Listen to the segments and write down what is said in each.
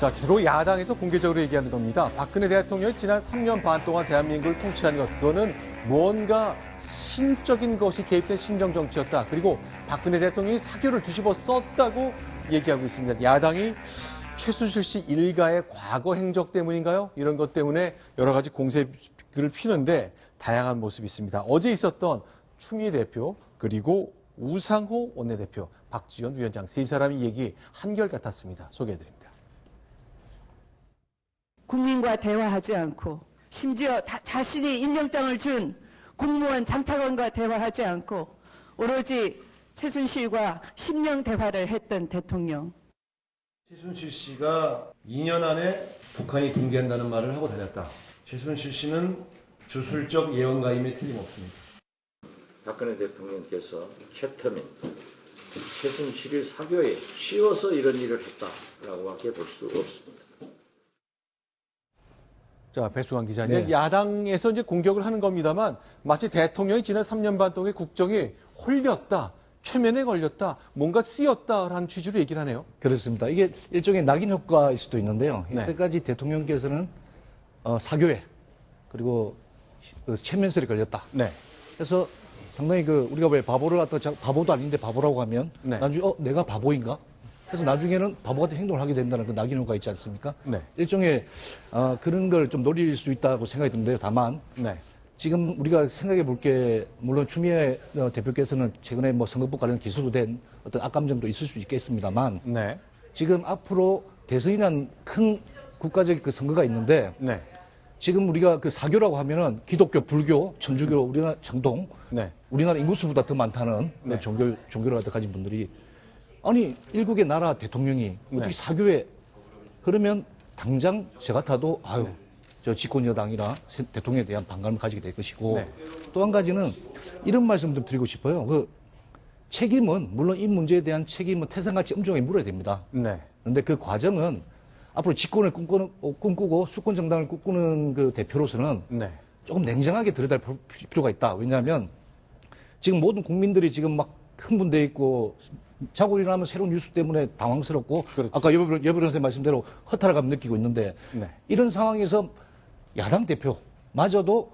자, 주로 야당에서 공개적으로 얘기하는 겁니다. 박근혜 대통령이 지난 3년 반 동안 대한민국을 통치한 것, 그거는 무언가 신적인 것이 개입된 신정정치였다. 그리고 박근혜 대통령이 사교를 뒤집어 썼다고 얘기하고 있습니다. 야당이 최순실 씨 일가의 과거 행적 때문인가요? 이런 것 때문에 여러 가지 공세를 피는데 다양한 모습이 있습니다. 어제 있었던 추미애 대표 그리고 우상호 원내대표, 박지원 위원장 세 사람이 얘기 한결같았습니다. 소개해드립니다. 국민과 대화하지 않고 심지어 자신이 임명장을 준 공무원 장차관과 대화하지 않고 오로지 최순실과 심령 대화를 했던 대통령. 최순실 씨가 2년 안에 북한이 붕괴한다는 말을 하고 다녔다. 최순실 씨는 주술적 예언가임에 틀림없습니다. 박근혜 대통령께서 최터민, 최순실을 사교에 씌워서 이런 일을 했다라고밖에 볼 수 없습니다. 자, 배수관 기자, 네. 이제 야당에서 이제 공격을 하는 겁니다만 마치 대통령이 지난 3년 반 동안 국정이 홀렸다, 최면에 걸렸다, 뭔가 쓰였다라는 취지로 얘기를 하네요. 그렇습니다. 이게 일종의 낙인 효과일 수도 있는데요. 네. 이때까지 대통령께서는 사교에 그리고 최면설에 걸렸다. 네. 그래서 상당히 우리가 왜 바보를 갖다 바보도 아닌데 바보라고 하면 네. 나중에 내가 바보인가? 그래서 나중에는 바보 같은 행동을 하게 된다는 그 낙인 효과가 있지 않습니까? 네. 일종의 그런 걸 좀 노릴 수 있다고 생각이 드는데요. 다만 네. 지금 우리가 생각해 볼 게 물론 추미애 대표께서는 최근에 뭐 선거법 관련 기소도 된 어떤 악감정도 있을 수 있겠습니다만 네. 지금 앞으로 대선이라는 큰 국가적 그 선거가 있는데 네. 지금 우리가 그 사교라고 하면은 기독교, 불교, 천주교, 우리나라 정동, 네. 우리나라 인구수보다 더 많다는 네. 종교를 가진 분들이 아니 일국의 나라 대통령이 어떻게 네. 사교에 그러면 당장 제 같아도 아유 저 집권 여당이나 대통령에 대한 반감을 가지게 될 것이고 네. 또 한 가지는 이런 말씀 좀 드리고 싶어요. 그 책임은 물론 이 문제에 대한 책임은 태산같이 엄중하게 물어야 됩니다. 네. 그런데 그 과정은 앞으로 집권을 꿈꾸고 수권 정당을 꿈꾸는 그 대표로서는 네. 조금 냉정하게 들여다볼 필요가 있다. 왜냐하면 지금 모든 국민들이 지금 막 흥분돼 있고 자고 일어나면 새로운 뉴스 때문에 당황스럽고 그렇죠. 아까 여배 변호사님 말씀대로 허탈함을 느끼고 있는데 네. 이런 상황에서 야당 대표마저도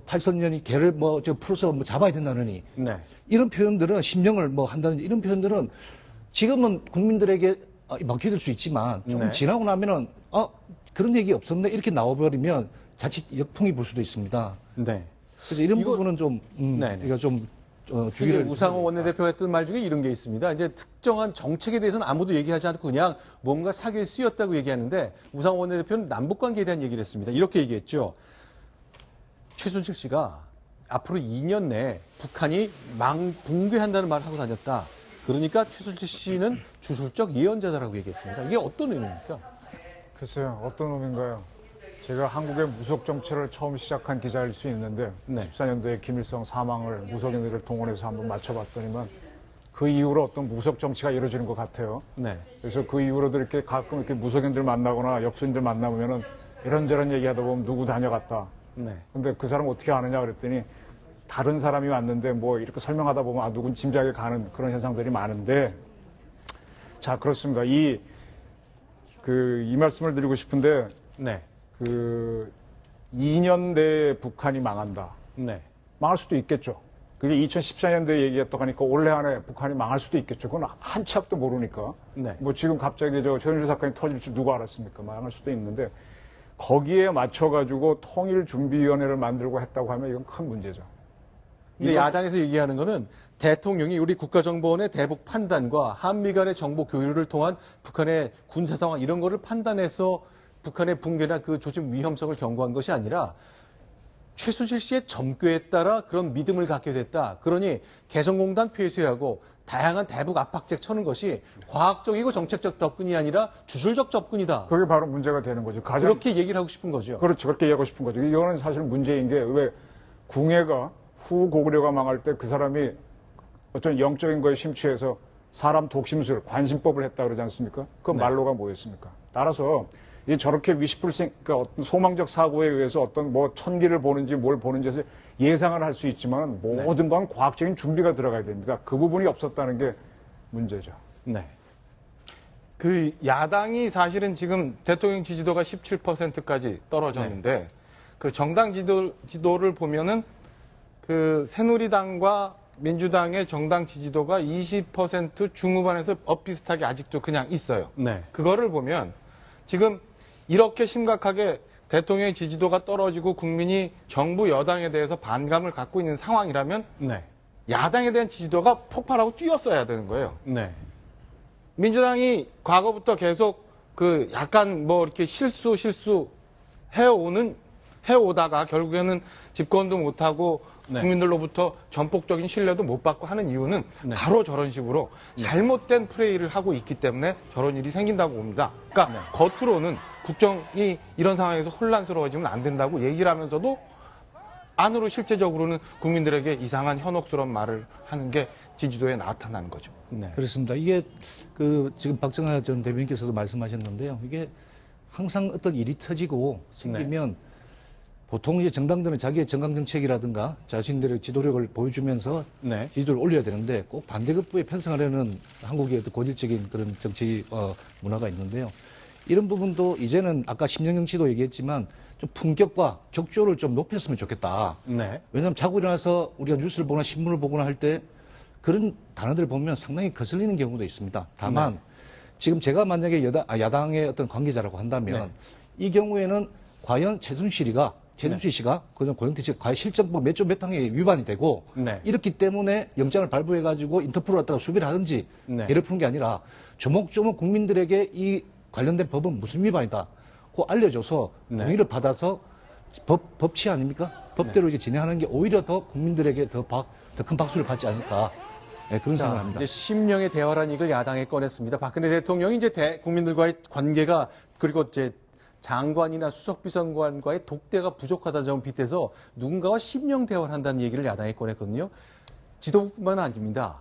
팔선년이 개를 풀어서 잡아야 된다느니 네. 이런 표현들은 심령을 한다는 이런 표현들은 지금은 국민들에게 먹혀들 수 있지만 조금 네. 지나고 나면은 그런 얘기 없었네 이렇게 나와버리면 자칫 역풍이 불 수도 있습니다. 네. 그래서 이런 부분은 좀 네네. 우리가 좀 특히 주의를 우상호 원내대표가 했던 말 중에 이런 게 있습니다. 이제 특정한 정책에 대해서는 아무도 얘기하지 않고 그냥 뭔가 사기에 쓰였다고 얘기하는데 우상호 원내대표는 남북관계에 대한 얘기를 했습니다. 이렇게 얘기했죠. 최순실 씨가 앞으로 2년 내에 북한이 붕괴한다는 말을 하고 다녔다. 그러니까 최순실 씨는 주술적 예언자다라고 얘기했습니다. 이게 어떤 의미입니까? 글쎄요, 어떤 의미인가요? 제가 한국의 무속 정치를 처음 시작한 기자일 수 있는데 네. 14년도에 김일성 사망을 무속인들을 동원해서 한번 맞춰봤더니만 그 이후로 어떤 무속 정치가 이루어지는 것 같아요. 네. 그래서 그 이후로도 이렇게 가끔 이렇게 무속인들 만나거나 역수인들 만나보면은 이런저런 얘기하다 보면 누구 다녀갔다. 네. 근데 그 사람 어떻게 아느냐 그랬더니 다른 사람이 왔는데 뭐 이렇게 설명하다 보면 누군 짐작이 가는 그런 현상들이 많은데 자 그렇습니다. 이 말씀을 드리고 싶은데 네. 2년 내에 북한이 망한다. 네. 망할 수도 있겠죠. 그게 2014년도에 얘기했다고 하니까 올해 안에 북한이 망할 수도 있겠죠. 그건 한 치 앞도 모르니까. 네. 뭐 지금 갑자기 최순실 사건이 터질 줄 누가 알았습니까? 망할 수도 있는데 거기에 맞춰가지고 통일준비위원회를 만들고 했다고 하면 이건 큰 문제죠. 근데 야당에서 얘기하는 거는 대통령이 우리 국가정보원의 대북 판단과 한미 간의 정보 교류를 통한 북한의 군사 상황 이런 거를 판단해서 북한의 붕괴나 그 조짐 위험성을 경고한 것이 아니라 최순실 씨의 점괘에 따라 그런 믿음을 갖게 됐다. 그러니 개성공단 폐쇄하고 다양한 대북 압박책 쳐는 것이 과학적이고 정책적 접근이 아니라 주술적 접근이다. 그게 바로 문제가 되는 거죠. 그렇게 얘기를 하고 싶은 거죠. 그렇죠. 그렇게 얘기하고 싶은 거죠. 이거는 사실 문제인 게 왜 궁예가 후 고구려가 망할 때 그 사람이 어떤 영적인 거에 심취해서 사람 독심술, 관심법을 했다 그러지 않습니까? 그 네. 말로가 뭐였습니까? 따라서 이 저렇게 위시풀생, 그러니까 어떤 소망적 사고에 의해서 어떤 뭐 천기를 보는지 뭘 보는지 해서 예상을 할 수 있지만 모든 건 과학적인 준비가 들어가야 됩니다. 그 부분이 없었다는 게 문제죠. 네. 그 야당이 사실은 지금 대통령 지지도가 17%까지 떨어졌는데 그 정당 지도를 보면은 그 새누리당과 민주당의 정당 지지도가 20% 중후반에서 엇비슷하게 아직도 그냥 있어요. 네. 그거를 보면 지금 이렇게 심각하게 대통령의 지지도가 떨어지고 국민이 정부 여당에 대해서 반감을 갖고 있는 상황이라면 네. 야당에 대한 지지도가 폭발하고 뛰었어야 되는 거예요. 네. 민주당이 과거부터 계속 그 약간 뭐 이렇게 실수 해오다가 결국에는 집권도 못하고 네. 국민들로부터 전폭적인 신뢰도 못 받고 하는 이유는 네. 바로 저런 식으로 잘못된 플레이를 하고 있기 때문에 저런 일이 생긴다고 봅니다. 그러니까 네. 겉으로는 국정이 이런 상황에서 혼란스러워지면 안 된다고 얘기를 하면서도 안으로 실제적으로는 국민들에게 이상한 현혹스러운 말을 하는 게 지지도에 나타나는 거죠. 네. 그렇습니다. 이게 그 지금 박정하 전 대변인께서도 말씀하셨는데요. 이게 항상 어떤 일이 터지고 생기면 보통 이제 정당들은 자기의 정강 정책이라든가 자신들의 지도력을 보여주면서 네. 지지도를 올려야 되는데 꼭 반대급부에 편성하려는 한국의 어떤 고질적인 그런 정치 문화가 있는데요. 이런 부분도 이제는 아까 심정정치도 얘기했지만 좀 품격과 격조를 좀 높였으면 좋겠다. 네. 왜냐하면 자고 일어나서 우리가 뉴스를 보거나 신문을 보거나 할 때 그런 단어들을 보면 상당히 거슬리는 경우도 있습니다. 다만 지금 제가 만약에 야당의 어떤 관계자라고 한다면 이 경우에는 과연 최순실 씨가 그런 고영태 씨가 과연 실정법 몇 조 몇 항에 위반이 되고 이렇기 때문에 영장을 발부해가지고 인터폴을 갖다가 수비를 하든지 예를 푸는 게 아니라 조목조목 국민들에게 이 관련된 법은 무슨 위반이다. 고 알려줘서 동의를 받아서 법치 아닙니까? 법대로 이제 진행하는 게 오히려 더 국민들에게 더 큰 박수를 받지 않을까. 네, 그런 생각을 합니다. 이제 심령의 대화라는 이걸 야당에 꺼냈습니다. 박근혜 대통령이 이제 국민들과의 관계가 그리고 이제 장관이나 수석비서관과의 독대가 부족하다는 점을 빗대서 누군가와 심령 대화를 한다는 얘기를 야당에 꺼냈거든요. 지도부뿐만 아닙니다.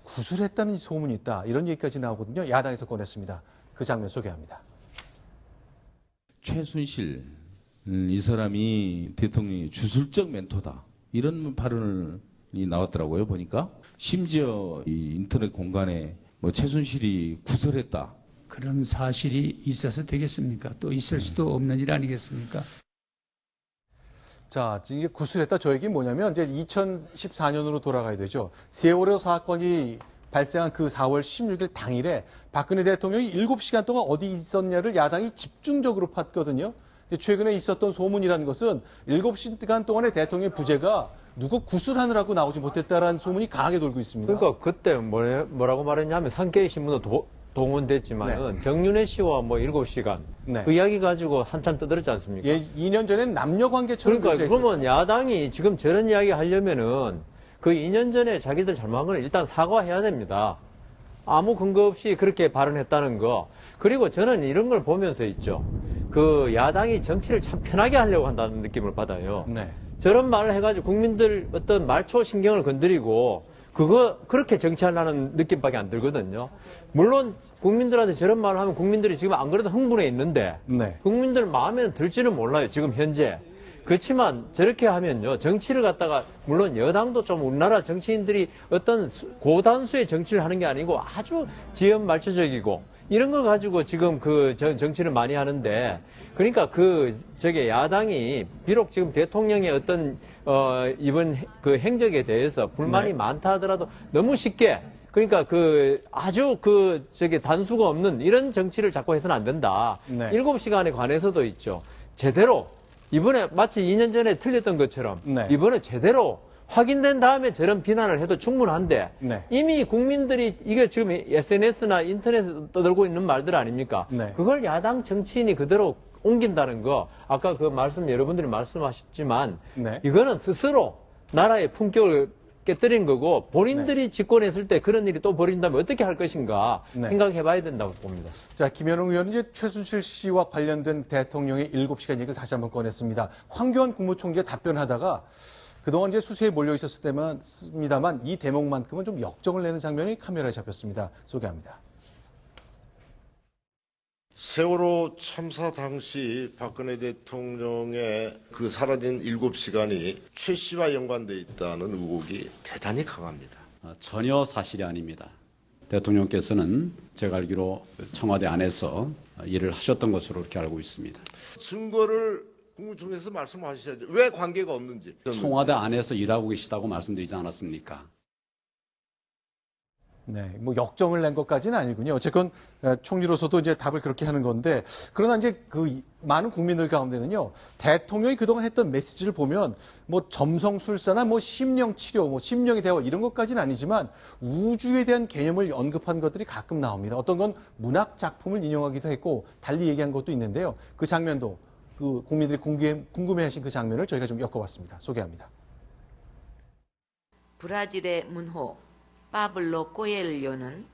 구술했다는 소문이 있다. 이런 얘기까지 나오거든요. 야당에서 꺼냈습니다. 그 장면 소개합니다. 최순실 이 사람이 대통령의 주술적 멘토다. 이런 발언이 나왔더라고요. 보니까 심지어 이 인터넷 공간에 뭐 최순실이 구설했다. 그런 사실이 있어서 되겠습니까? 또 있을 수도 없는 일 아니겠습니까? 자, 지금 이게 구술했다 저 얘기 뭐냐면 이제 2014년으로 돌아가야 되죠. 세월호 사건이 발생한 그 4월 16일 당일에 박근혜 대통령이 7시간 동안 어디 있었냐를 야당이 집중적으로 팠거든요. 최근에 있었던 소문이라는 것은 7시간 동안의 대통령의 부재가 누구 구술하느라고 나오지 못했다라는 소문이 강하게 돌고 있습니다. 그러니까 그때 뭐라고 말했냐면 상계의 신문도 동원됐지만은 정윤회 씨와 뭐 7시간 그 이야기 가지고 한참 떠들었지 않습니까? 예, 2년 전엔 남녀 관계처럼 그러니까 그러면 야당이 지금 저런 이야기 하려면은 그 2년 전에 자기들 잘못한 건 일단 사과해야 됩니다. 아무 근거 없이 그렇게 발언했다는 거. 그리고 저는 이런 걸 보면서 있죠. 그 야당이 정치를 참 편하게 하려고 한다는 느낌을 받아요. 저런 말을 해가지고 국민들 어떤 말초 신경을 건드리고 그렇게 정치하려는 느낌밖에 안 들거든요. 물론 국민들한테 저런 말을 하면 국민들이 지금 안 그래도 흥분해 있는데 국민들 마음에는 들지는 몰라요. 지금 현재. 그렇지만 저렇게 하면요. 정치를 갖다가 물론 여당도 좀 우리나라 정치인들이 어떤 고단수의 정치를 하는 게 아니고 아주 지연말초적이고 이런 걸 가지고 지금 그 정치를 많이 하는데 그러니까 야당이 비록 지금 대통령의 어떤 이번 그 행적에 대해서 불만이 많다 하더라도 너무 쉽게 그러니까 아주 단수가 없는 이런 정치를 자꾸 해서는 안 된다. 7시간에 관해서도 있죠. 제대로 이번에 마치 2년 전에 틀렸던 것처럼 이번에 제대로 확인된 다음에 저런 비난을 해도 충분한데 이미 국민들이 이게 지금 SNS나 인터넷에 떠들고 있는 말들 아닙니까? 그걸 야당 정치인이 그대로 옮긴다는 거 아까 그 말씀 여러분들이 말씀하셨지만 이거는 스스로 나라의 품격을 깨뜨린 거고 본인들이 집권했을 때 그런 일이 또 벌어진다면 어떻게 할 것인가 생각해봐야 된다고 봅니다. 자, 김현웅 의원은 이제 최순실 씨와 관련된 대통령의 7시간 얘기를 다시 한번 꺼냈습니다. 황교안 국무총리가 답변하다가 그동안 이제 수세에 몰려 있었을 때만입니다만 이 대목만큼은 좀 역정을 내는 장면이 카메라에 잡혔습니다. 소개합니다. 세월호 참사 당시 박근혜 대통령의 그 사라진 7시간이 최 씨와 연관돼 있다는 의혹이 대단히 강합니다. 전혀 사실이 아닙니다. 대통령께서는 제가 알기로 청와대 안에서 일을 하셨던 것으로 그렇게 알고 있습니다. 증거를 국무총리에서 말씀하셔야죠. 왜 관계가 없는지. 청와대 안에서 일하고 계시다고 말씀드리지 않았습니까? 네, 뭐 역정을 낸 것까지는 아니군요. 어쨌건 총리로서도 이제 답을 그렇게 하는 건데, 그러나 이제 그 많은 국민들 가운데는요, 대통령이 그동안 했던 메시지를 보면 뭐 점성술사나 뭐 심령치료, 뭐 심령의 대화 이런 것까지는 아니지만 우주에 대한 개념을 언급한 것들이 가끔 나옵니다. 어떤 건 문학 작품을 인용하기도 했고 달리 얘기한 것도 있는데요. 그 장면도 그 국민들이 궁금해하신 그 장면을 저희가 좀 엮어봤습니다. 소개합니다. 브라질의 문호 파블로 코엘료는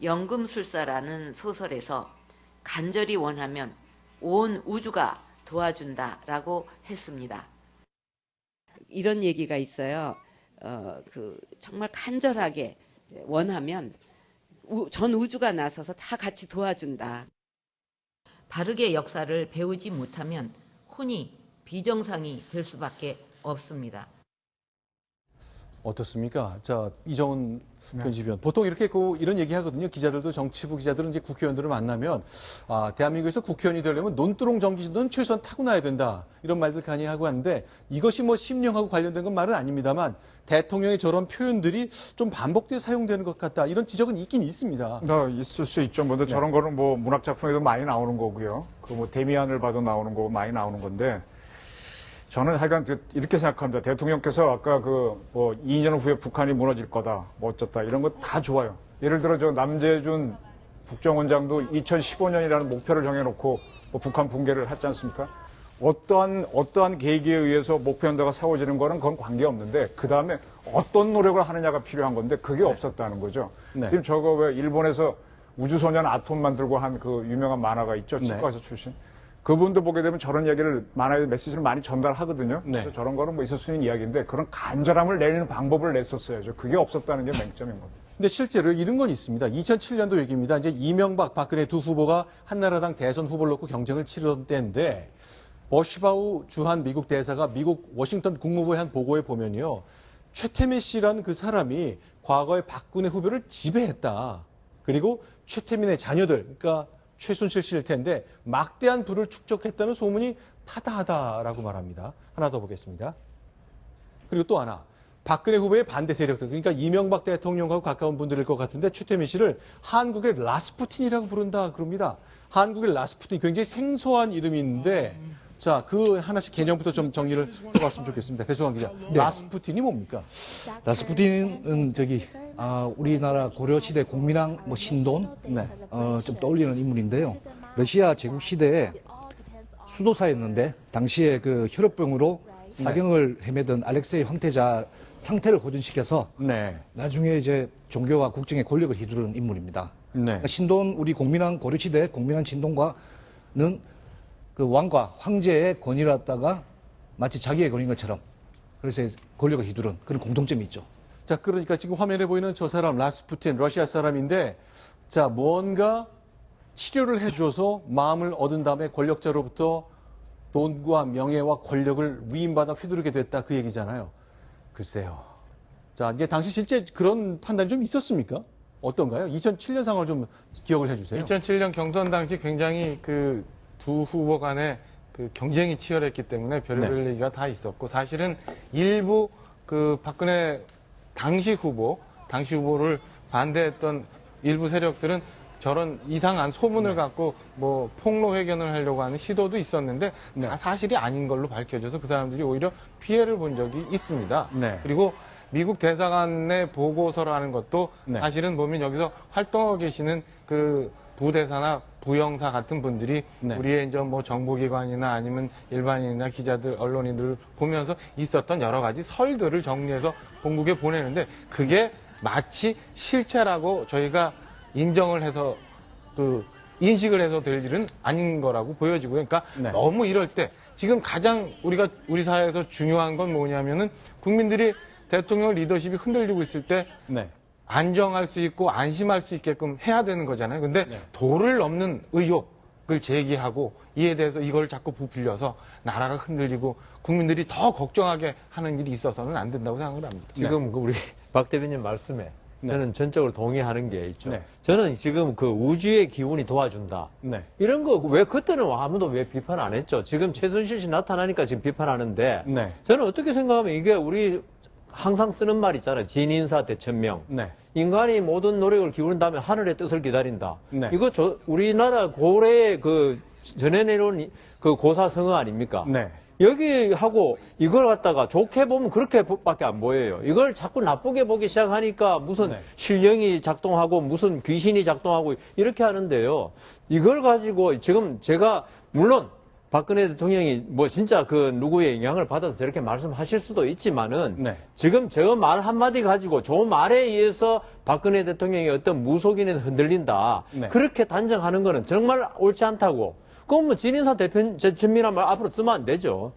연금술사라는 소설에서 간절히 원하면 온 우주가 도와준다라고 했습니다. 이런 얘기가 있어요. 정말 간절하게 원하면 전 우주가 나서서 다 같이 도와준다. 바르게 역사를 배우지 못하면 혼이 비정상이 될 수밖에 없습니다. 어떻습니까? 자, 이정은 편집위원. 보통 이렇게 이런 얘기 하거든요. 기자들도 정치부 기자들은 이제 국회의원들을 만나면, 대한민국에서 국회의원이 되려면 논두렁 정기는 최소한 타고나야 된다. 이런 말들 많이 하고 하는데, 이것이 뭐 심령하고 관련된 건 말은 아닙니다만, 대통령의 저런 표현들이 좀 반복되어 사용되는 것 같다. 이런 지적은 있긴 있습니다. 있을 수 있죠. 근데 저런 거는 뭐 문학작품에도 많이 나오는 거고요. 그 뭐 데미안을 봐도 나오는 거고 많이 나오는 건데, 저는 하여간 이렇게 생각합니다. 대통령께서 아까 뭐 2년 후에 북한이 무너질 거다, 뭐 어쩌다 이런 거 다 좋아요. 예를 들어 저 남재준 국정원장도 2015년이라는 목표를 정해놓고 뭐 북한 붕괴를 했지 않습니까? 어떠한 계기에 의해서 목표 연대가 세워지는 거는 그건 관계없는데 그 다음에 어떤 노력을 하느냐가 필요한 건데 그게 없었다는 거죠. 네. 지금 저거 왜 일본에서 우주소년 아톰 만들고 한 그 유명한 만화가 있죠. 치과에서 출신. 그분도 보게 되면 저런 얘기를 만화의 메시지를 많이 전달하거든요. 네. 그래서 저런 거는 뭐 있을 수 있는 이야기인데 그런 간절함을 내리는 방법을 냈었어야죠. 그게 없었다는 게 맹점인 겁니다. 근데 실제로 이런 건 있습니다. 2007년도 얘기입니다. 이제 이명박, 박근혜 두 후보가 한나라당 대선 후보를 놓고 경쟁을 치르던 때인데 버시바우 주한 미국 대사가 미국 워싱턴 국무부의 한 보고에 보면요. 최태민 씨라는 그 사람이 과거에 박근혜 후보를 지배했다. 그리고 최태민의 자녀들, 그러니까 최순실 씨일 텐데 막대한 부를 축적했다는 소문이 타다하다라고 말합니다. 하나 더 보겠습니다. 그리고 또 하나. 박근혜 후보의 반대 세력들, 그러니까 이명박 대통령과 가까운 분들일 것 같은데 최태민 씨를 한국의 라스푸틴이라고 부른다 그럽니다. 한국의 라스푸틴, 굉장히 생소한 이름인데 자, 그 하나씩 개념부터 좀 정리를 해봤으면 좋겠습니다. 배수환 기자. 네. 라스푸틴이 뭡니까? 라스푸틴은 우리나라 고려시대 공민왕 신돈 네. 좀 떠올리는 인물인데요. 러시아 제국 시대에 수도사였는데 당시에 그 혈압병으로 사경을 헤매던 알렉세이 황태자 상태를 호전시켜서 네. 나중에 이제 종교와 국정의 권력을 휘두르는 인물입니다. 네. 그러니까 신돈 우리 공민왕 고려시대 공민왕 신돈과는 그 왕과 황제의 권위를 갖다가 마치 자기의 권위인 것처럼 그래서 권력을 휘두른 그런 공통점이 있죠. 자, 그러니까 지금 화면에 보이는 저 사람 라스푸틴 러시아 사람인데 자, 뭔가 치료를 해줘서 마음을 얻은 다음에 권력자로부터 돈과 명예와 권력을 위임받아 휘두르게 됐다 그 얘기잖아요. 글쎄요. 자, 이제 당시 실제 그런 판단이 좀 있었습니까? 어떤가요? 2007년 상황을 좀 기억을 해주세요. 2007년 경선 당시 굉장히 그 두 후보 간의 그 경쟁이 치열했기 때문에 별의별 얘기가 다 있었고 사실은 일부 그 박근혜 당시 후보를 반대했던 일부 세력들은 저런 이상한 소문을 갖고 뭐 폭로 회견을 하려고 하는 시도도 있었는데 다 사실이 아닌 걸로 밝혀져서 그 사람들이 오히려 피해를 본 적이 있습니다. 네. 그리고 미국 대사관의 보고서라는 것도 사실은 보면 여기서 활동하고 계시는 그 부대사나 부영사 같은 분들이 우리의 이제 뭐 정보기관이나 아니면 일반인이나 기자들, 언론인들을 보면서 있었던 여러 가지 설들을 정리해서 본국에 보내는데 그게 마치 실체라고 저희가 인정을 해서 인식을 해서 될 일은 아닌 거라고 보여지고요. 그러니까 너무 이럴 때 지금 가장 우리 사회에서 중요한 건 뭐냐면은 국민들이 대통령 리더십이 흔들리고 있을 때 안정할 수 있고 안심할 수 있게끔 해야 되는 거잖아요. 근데 도를 넘는 의혹을 제기하고 이에 대해서 이걸 자꾸 부풀려서 나라가 흔들리고 국민들이 더 걱정하게 하는 일이 있어서는 안 된다고 생각을 합니다. 지금 우리 박 대변인 말씀에 저는 전적으로 동의하는 게 있죠. 네. 저는 지금 그 우주의 기운이 도와준다. 네. 이런 거 왜 그때는 아무도 왜 비판 안 했죠? 지금 최순실 씨 나타나니까 지금 비판하는데 네. 저는 어떻게 생각하면 이게 우리 항상 쓰는 말 있잖아요. 진인사 대천명. 네. 인간이 모든 노력을 기울인다면 하늘의 뜻을 기다린다. 네. 이거 우리나라 고래의 그 전해 내려온 그 고사성어 아닙니까? 네. 여기하고 이걸 갖다가 좋게 보면 그렇게밖에 안 보여요. 이걸 자꾸 나쁘게 보기 시작하니까 무슨 네. 신령이 작동하고 무슨 귀신이 작동하고 이렇게 하는데요. 이걸 가지고 지금 제가 물론 박근혜 대통령이 뭐 진짜 그 누구의 영향을 받아서 저렇게 말씀하실 수도 있지만은 네. 지금 저 말 한마디 가지고 저 말에 의해서 박근혜 대통령의 어떤 무속인은 흔들린다. 네. 그렇게 단정하는 거는 정말 옳지 않다고. 그럼 뭐 진인사 대천명이란 말 앞으로 쓰면 안 되죠.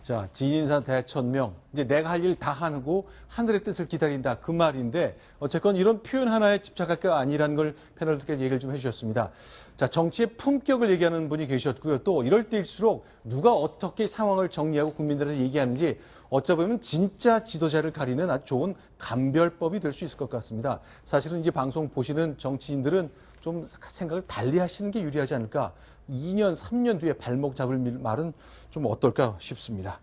자, 진인사 대천명. 이제 내가 할 일 다 하고 하늘의 뜻을 기다린다. 그 말인데, 어쨌건 이런 표현 하나에 집착할 게 아니라는 걸 패널들께서 얘기를 좀 해주셨습니다. 자, 정치의 품격을 얘기하는 분이 계셨고요. 또 이럴 때일수록 누가 어떻게 상황을 정리하고 국민들한테 얘기하는지 어쩌면 진짜 지도자를 가리는 아주 좋은 감별법이 될 수 있을 것 같습니다. 사실은 이제 방송 보시는 정치인들은 좀 생각을 달리 하시는 게 유리하지 않을까. 2년, 3년 뒤에 발목 잡을 말은 좀 어떨까 싶습니다.